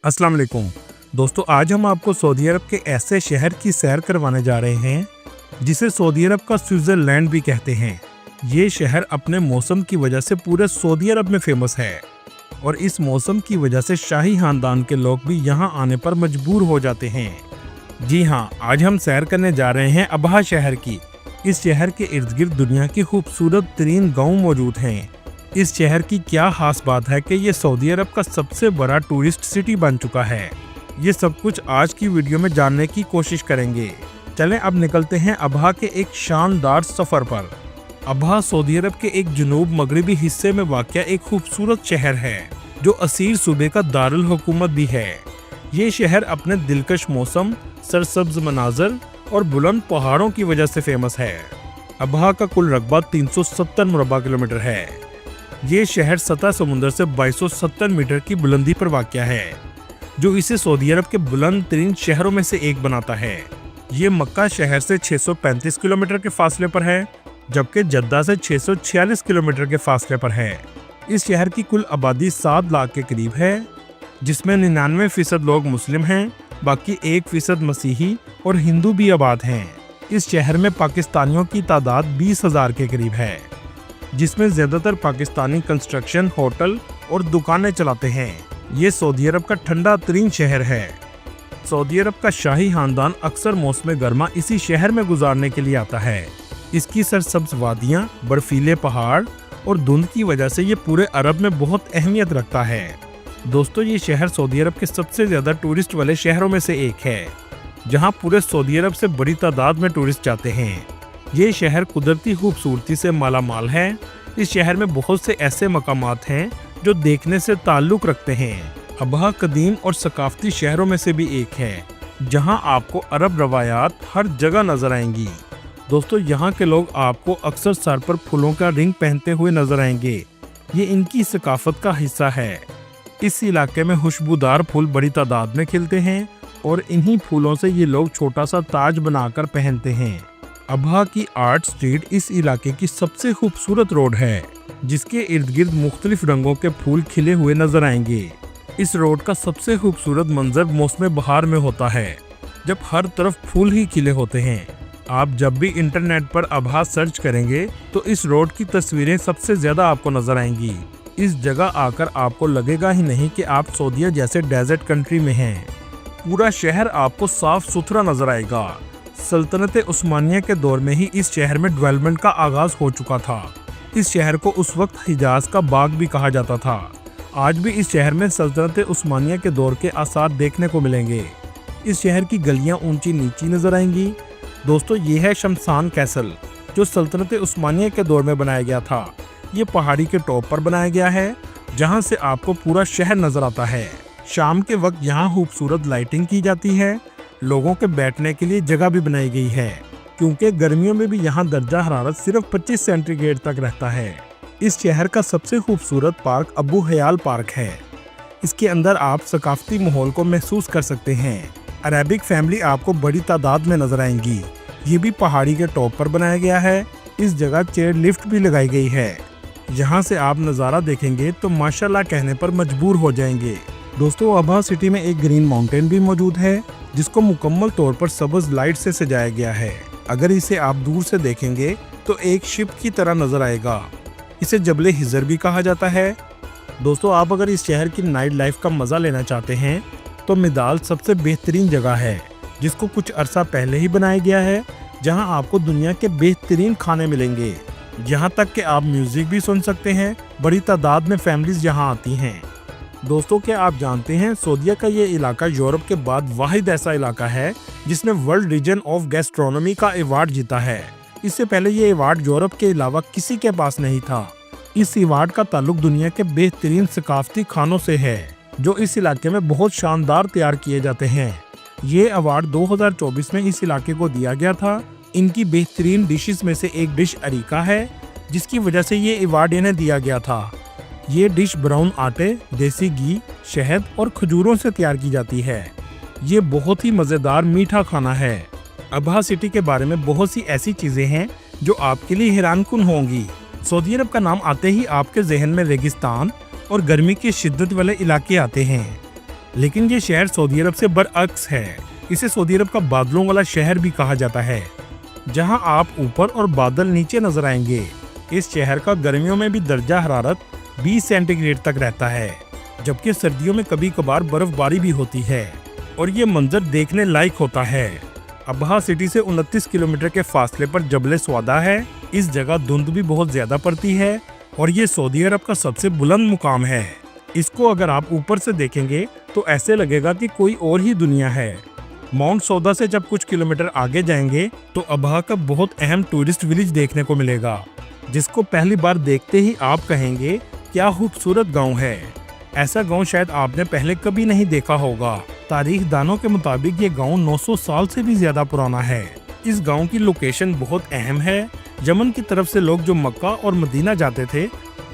अस्सलाम वालेकुम दोस्तों, आज हम आपको सऊदी अरब के ऐसे शहर की सैर करवाने जा रहे हैं जिसे सऊदी अरब का स्विट्जरलैंड भी कहते हैं। ये शहर अपने मौसम की वजह से पूरे सऊदी अरब में फेमस है और इस मौसम की वजह से शाही खानदान के लोग भी यहाँ आने पर मजबूर हो जाते हैं। जी हाँ, आज हम सैर करने जा रहे हैं अबहा शहर की। इस शहर के इर्द गिर्द दुनिया की खूबसूरत तरीन गाँव मौजूद हैं। इस शहर की क्या खास बात है कि ये सऊदी अरब का सबसे बड़ा टूरिस्ट सिटी बन चुका है। ये सब कुछ आज की वीडियो में जानने की कोशिश करेंगे। चलें अब निकलते हैं अबहा के एक शानदार सफर पर। अबहा सऊदी अरब के एक जुनूब मगरबी हिस्से में वाक़या एक खूबसूरत शहर है जो असीर सूबे का दारुल हुकूमत भी है। ये शहर अपने दिलकश मौसम, सरसब्ज मनाजर और बुलंद पहाड़ों की वजह से फेमस है। अबहा का कुल रकबा 370 मुरबा किलोमीटर है। ये शहर सतह समुद्र से 2270 मीटर की बुलंदी पर वाक़या है, जो इसे सऊदी अरब के बुलंद तरीन शहरों में से एक बनाता है। ये मक्का शहर से 635 किलोमीटर के फासले पर है, जबकि जद्दा से 646 किलोमीटर के फासले पर है। इस शहर की कुल आबादी 7 लाख के करीब है, जिसमें 99% लोग मुस्लिम हैं, बाकी 1% मसीही और हिंदू भी आबाद हैं। इस शहर में पाकिस्तानियों की तादाद 20,000 के करीब है, जिसमें ज्यादातर पाकिस्तानी कंस्ट्रक्शन, होटल और दुकानें चलाते हैं। ये सऊदी अरब का ठंडा तरीन शहर है। सऊदी अरब का शाही खानदान अक्सर मौसम गर्मा इसी शहर में गुजारने के लिए आता है। इसकी सरसब्ज वादियाँ, बर्फीले पहाड़ और धुंध की वजह से ये पूरे अरब में बहुत अहमियत रखता है। दोस्तों, ये शहर सऊदी अरब के सबसे ज्यादा टूरिस्ट वाले शहरों में से एक है, जहाँ पूरे सऊदी अरब से बड़ी तादाद में टूरिस्ट जाते हैं। ये शहर कुदरती खूबसूरती से मालामाल है। इस शहर में बहुत से ऐसे मकामात हैं जो देखने से ताल्लुक रखते हैं। अबहा कदीम और सकाफती शहरों में से भी एक है, जहां आपको अरब रवायात हर जगह नजर आएंगी। दोस्तों, यहाँ के लोग आपको अक्सर सर पर फूलों का रिंग पहनते हुए नजर आएंगे। ये इनकी सकाफत का हिस्सा है। इस इलाके में खुशबूदार फूल बड़ी तादाद में खिलते हैं और इन्हीं फूलों से ये लोग छोटा सा ताज बनाकर पहनते हैं। अबहा की आर्ट स्ट्रीट इस इलाके की सबसे खूबसूरत रोड है, जिसके इर्द गिर्द मुख्तलिफ रंगों के फूल खिले हुए नजर आएंगे। इस रोड का सबसे खूबसूरत मंजर मौसम बहार में होता है, जब हर तरफ फूल ही खिले होते हैं। आप जब भी इंटरनेट पर अबहा सर्च करेंगे तो इस रोड की तस्वीरें सबसे ज्यादा आपको नजर आएंगी। इस जगह आकर आपको लगेगा ही नहीं कि आप सऊदीया जैसे डेजर्ट कंट्री में हैं। पूरा शहर आपको साफ सुथरा नजर आएगा। सल्तनत उस्मानिया के दौर में ही इस शहर में डेवलपमेंट का आगाज हो चुका था। इस शहर को उस वक्त हिजाज का बाग भी कहा जाता था। आज भी इस शहर में सल्तनत उस्मानिया के दौर के आसार देखने को मिलेंगे। इस शहर की गलियां ऊंची नीची नजर आएंगी। दोस्तों, ये है शमशान कैसल, जो सल्तनत उस्मानिया के दौर में बनाया गया था। ये पहाड़ी के टॉप पर बनाया गया है, जहाँ से आपको पूरा शहर नजर आता है। शाम के वक्त यहाँ खूबसूरत लाइटिंग की जाती है। लोगों के बैठने के लिए जगह भी बनाई गई है, क्योंकि गर्मियों में भी यहाँ दर्जा हरारत सिर्फ 25 सेंटीग्रेड तक रहता है। इस शहर का सबसे खूबसूरत पार्क अबू हयाल पार्क है। इसके अंदर आप सकाफती माहौल को महसूस कर सकते हैं। अरेबिक फैमिली आपको बड़ी तादाद में नजर आएंगी। ये भी पहाड़ी के टॉप पर बनाया गया है। इस जगह चेयर लिफ्ट भी लगाई गई है। यहाँ से आप नज़ारा देखेंगे तो माशाल्लाह कहने पर मजबूर हो जाएंगे। दोस्तों, अबहा सिटी में एक ग्रीन माउंटेन भी मौजूद है, जिसको मुकम्मल तौर पर सब्ज लाइट से सजाया गया है। अगर इसे आप दूर से देखेंगे तो एक शिप की तरह नजर आएगा। इसे जबले हिजर भी कहा जाता है। दोस्तों, आप अगर इस शहर की नाइट लाइफ का मजा लेना चाहते हैं तो मिदाल सबसे बेहतरीन जगह है, जिसको कुछ अरसा पहले ही बनाया गया है, जहां आपको दुनिया के बेहतरीन खाने मिलेंगे। यहाँ तक कि आप म्यूजिक भी सुन सकते हैं। बड़ी तादाद में फैमिलीज यहाँ आती हैं। दोस्तों, क्या आप जानते हैं सऊदीया का ये इलाका यूरोप के बाद वाहिद ऐसा इलाका है जिसने वर्ल्ड रीजन ऑफ गैस्ट्रोनॉमी का अवार्ड जीता है। इससे पहले ये अवार्ड यूरोप के अलावा किसी के पास नहीं था। इस अवार्ड का ताल्लुक दुनिया के बेहतरीन सकाफती खानों से है, जो इस इलाके में बहुत शानदार तैयार किए जाते हैं। ये अवार्ड 2024 में इस इलाके को दिया गया था। इनकी बेहतरीन डिशेस में से एक डिश अरीका है, जिसकी वजह से ये अवार्ड इन्हें दिया गया था। ये डिश ब्राउन आटे, देसी घी, शहद और खजूरों से तैयार की जाती है। ये बहुत ही मज़ेदार मीठा खाना है। अबहा सिटी के बारे में बहुत सी ऐसी चीज़ें हैं जो आपके लिए हैरानकुन होंगी। सऊदी अरब का नाम आते ही आपके जहन में रेगिस्तान और गर्मी की शिद्दत वाले इलाके आते हैं। लेकिन ये शहर सऊदी अरब से बरअक्स है। इसे सऊदी अरब का बादलों वाला शहर भी कहा जाता है, जहां आप ऊपर और बादल नीचे नजर आएंगे। इस शहर का गर्मियों में भी दर्जा हरारत 20 सेंटीग्रेड तक रहता है, जबकि सर्दियों में कभी कभार बर्फबारी भी होती है और ये मंजर देखने लायक होता है। अबहा सिटी से 29 किलोमीटर के फासले पर जबल स्वादा है। इस जगह धुंध भी बहुत ज्यादा पड़ती है और ये सऊदी अरब का सबसे बुलंद मुकाम है। इसको अगर आप ऊपर से देखेंगे तो ऐसे लगेगा कि कोई और ही दुनिया है। माउंट सौदा से जब कुछ किलोमीटर आगे जाएंगे तो अबहा का बहुत अहम टूरिस्ट विलेज देखने को मिलेगा, जिसको पहली बार देखते ही आप कहेंगे क्या खूबसूरत गांव है। ऐसा गांव शायद आपने पहले कभी नहीं देखा होगा। तारीख दानों के मुताबिक ये गांव 900 साल से भी ज्यादा पुराना है। इस गांव की लोकेशन बहुत अहम है। यमन की तरफ से लोग जो मक्का और मदीना जाते थे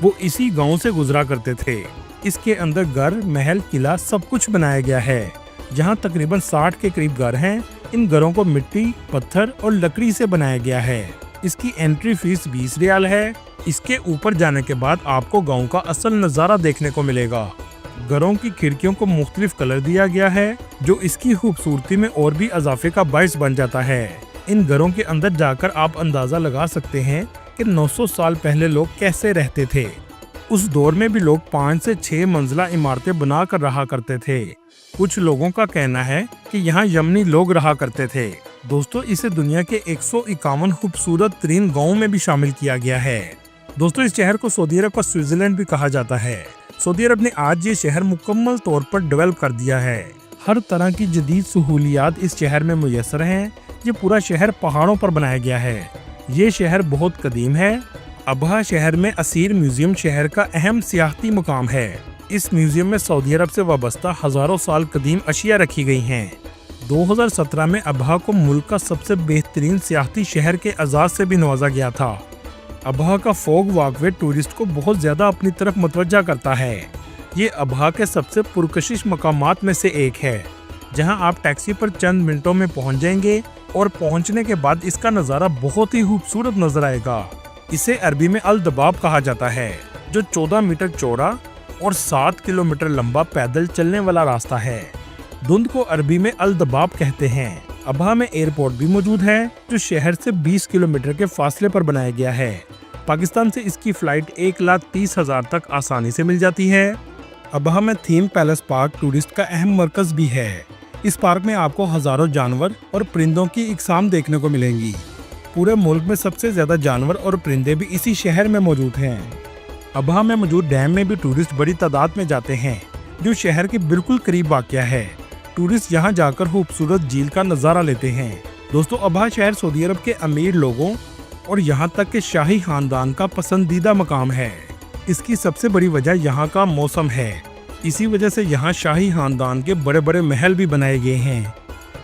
वो इसी गांव से गुजरा करते थे। इसके अंदर घर, महल, किला सब कुछ बनाया गया है। यहाँ तकरीबन 60 के करीब घर हैं। इन घरों को मिट्टी, पत्थर और लकड़ी से बनाया गया है। इसकी एंट्री फीस 20 रियाल है। इसके ऊपर जाने के बाद आपको गांव का असल नज़ारा देखने को मिलेगा। घरों की खिड़कियों को मुख्तलिफ कलर दिया गया है, जो इसकी खूबसूरती में और भी इजाफे का बायस बन जाता है। इन घरों के अंदर जाकर आप अंदाजा लगा सकते हैं कि 900 साल पहले लोग कैसे रहते थे। उस दौर में भी लोग 5 से 6 मंजिला इमारतें बना कर रहा करते थे। कुछ लोगों का कहना है कि यहाँ यमनी लोग रहा करते थे। दोस्तों, इसे दुनिया के 151 खूबसूरत तरीन गाँव में भी शामिल किया गया है। दोस्तों, इस शहर को सऊदी अरब का स्विट्जरलैंड भी कहा जाता है। सऊदी अरब ने आज ये शहर मुकम्मल तौर पर डेवलप कर दिया है। हर तरह की जदीद सहूलियात इस शहर में मुयस्सर हैं। ये पूरा शहर पहाड़ों पर बनाया गया है। ये शहर बहुत कदीम है। अबहा शहर में असीर म्यूजियम शहर का अहम सियाहती मुकाम है। इस म्यूजियम में सऊदी अरब से वाबस्ता हजारों साल कदीम अशिया रखी गई हैं। 2017 में अबहा को मुल्क का सबसे बेहतरीन सियाहती शहर के एजाज से भी नवाजा गया था। अबहा का फोग वॉकवे टूरिस्ट को बहुत ज्यादा अपनी तरफ मुतवज्जा करता है। ये अबहा के सबसे पुरकशिश मकामात में से एक है, जहां आप टैक्सी पर चंद मिनटों में पहुंच जाएंगे और पहुंचने के बाद इसका नज़ारा बहुत ही खूबसूरत नजर आएगा। इसे अरबी में अल दबाब कहा जाता है, जो 14 मीटर चौड़ा और 7 किलोमीटर लंबा पैदल चलने वाला रास्ता है। धुंध को अरबी में अल दबाब कहते हैं। अबहा में एयरपोर्ट भी मौजूद है, जो शहर से 20 किलोमीटर के फासले पर बनाया गया है। पाकिस्तान से इसकी फ्लाइट 1,30,000 तक आसानी से मिल जाती है। अबहा में थीम पैलेस पार्क टूरिस्ट का अहम मरकज भी है। इस पार्क में आपको हजारों जानवर और परिंदों की इकसाम देखने को मिलेंगी। पूरे मुल्क में सबसे ज्यादा जानवर और परिंदे भी इसी शहर में मौजूद हैं। अबहा में मौजूद डैम में भी टूरिस्ट बड़ी तादाद में जाते हैं, जो शहर के बिल्कुल करीब वाक़या है। टूरिस्ट यहाँ जाकर खूबसूरत झील का नज़ारा लेते हैं। दोस्तों, अबहा शहर सऊदी अरब के अमीर लोगों और यहाँ तक के शाही खानदान का पसंदीदा मकाम है। इसकी सबसे बड़ी वजह यहाँ का मौसम है। इसी वजह से यहाँ शाही खानदान के बड़े बड़े महल भी बनाए गए हैं।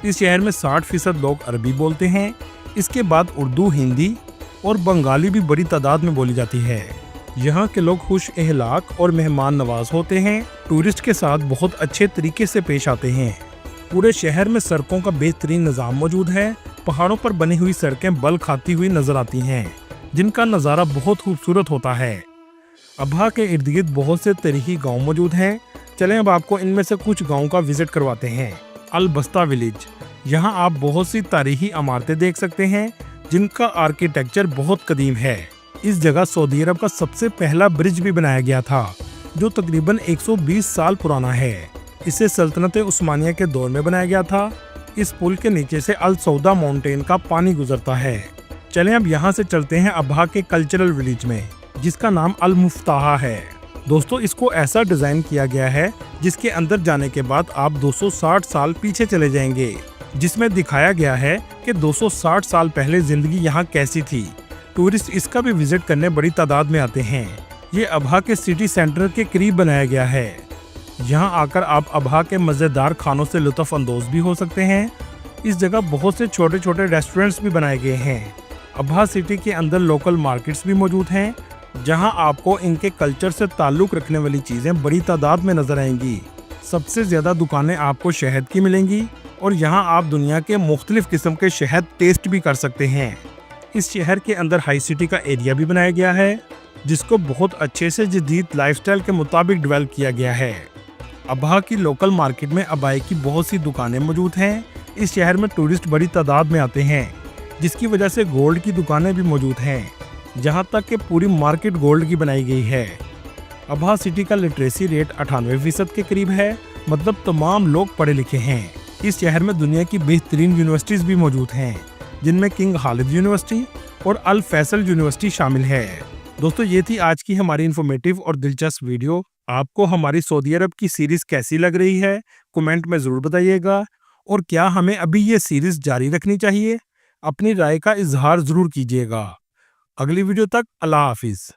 इस शहर में 60% लोग अरबी बोलते हैं। इसके बाद उर्दू, हिंदी और बंगाली भी बड़ी तादाद में बोली जाती है। यहाँ के लोग खुश अखलाक और मेहमान नवाज होते हैं। टूरिस्ट के साथ बहुत अच्छे तरीके से पेश आते हैं। पूरे शहर में सड़कों का बेहतरीन निज़ाम मौजूद है। पहाड़ों पर बनी हुई सड़कें बल खाती हुई नजर आती हैं, जिनका नज़ारा बहुत खूबसूरत होता है। अबहा के इर्द गिर्द बहुत से तारीखी गांव मौजूद हैं। चलें अब आपको इनमें से कुछ गांवों का विजिट करवाते हैं। अल बस्ता विलेज, यहाँ आप बहुत सी तारीखी इमारतें देख सकते हैं, जिनका आर्किटेक्चर बहुत कदीम है। इस जगह सऊदी अरब का सबसे पहला ब्रिज भी बनाया गया था, जो तकरीबन 120 साल पुराना है। इसे सल्तनत उस्मानिया के दौर में बनाया गया था। इस पुल के नीचे से अल सौदा माउंटेन का पानी गुजरता है। चलें अब यहाँ से चलते हैं अबहा के कल्चरल विलेज में, जिसका नाम अल मुफ्ताहा है। दोस्तों, इसको ऐसा डिजाइन किया गया है जिसके अंदर जाने के बाद आप 260 साल पीछे चले जाएंगे, जिसमें दिखाया गया है कि 260 साल पहले जिंदगी यहाँ कैसी थी। टूरिस्ट इसका भी विजिट करने बड़ी तादाद में आते हैं। ये अबहा के सिटी सेंटर के करीब बनाया गया है। यहाँ आकर आप अबहा के मज़ेदार खानों से लुत्फ़ अंदोज भी हो सकते हैं। इस जगह बहुत से छोटे छोटे रेस्टोरेंट्स भी बनाए गए हैं। अबहा सिटी के अंदर लोकल मार्केट्स भी मौजूद हैं, जहां आपको इनके कल्चर से ताल्लुक़ रखने वाली चीज़ें बड़ी तादाद में नज़र आएंगी। सबसे ज़्यादा दुकानें आपको शहद की मिलेंगी और यहां आप दुनिया के मुख्तलिफ़ किस्म के शहद टेस्ट भी कर सकते हैं। इस शहर के अंदर हाई सिटी का एरिया भी बनाया गया है, जिसको बहुत अच्छे से जदीद लाइफस्टाइल के मुताबिक डेवलप किया गया है। अबहा की लोकल मार्केट में अबाई की बहुत सी दुकानें मौजूद हैं। इस शहर में टूरिस्ट बड़ी तादाद में आते हैं, जिसकी वजह से गोल्ड की दुकानें भी मौजूद हैं, जहां तक कि पूरी मार्केट गोल्ड की बनाई गई है। अबहा सिटी का लिटरेसी रेट 98% के करीब है, मतलब तमाम लोग पढ़े लिखे हैं। इस शहर में दुनिया की बेहतरीन यूनिवर्सिटीज भी मौजूद हैं, जिनमें किंग खालिद यूनिवर्सिटी और अल फैसल यूनिवर्सिटी शामिल है। दोस्तों, ये थी आज की हमारी इन्फॉर्मेटिव और दिलचस्प वीडियो। आपको हमारी सऊदी अरब की सीरीज कैसी लग रही है, कमेंट में जरूर बताइएगा। और क्या हमें अभी ये सीरीज जारी रखनी चाहिए? अपनी राय का इजहार जरूर कीजिएगा। अगली वीडियो तक अल्लाह हाफिज।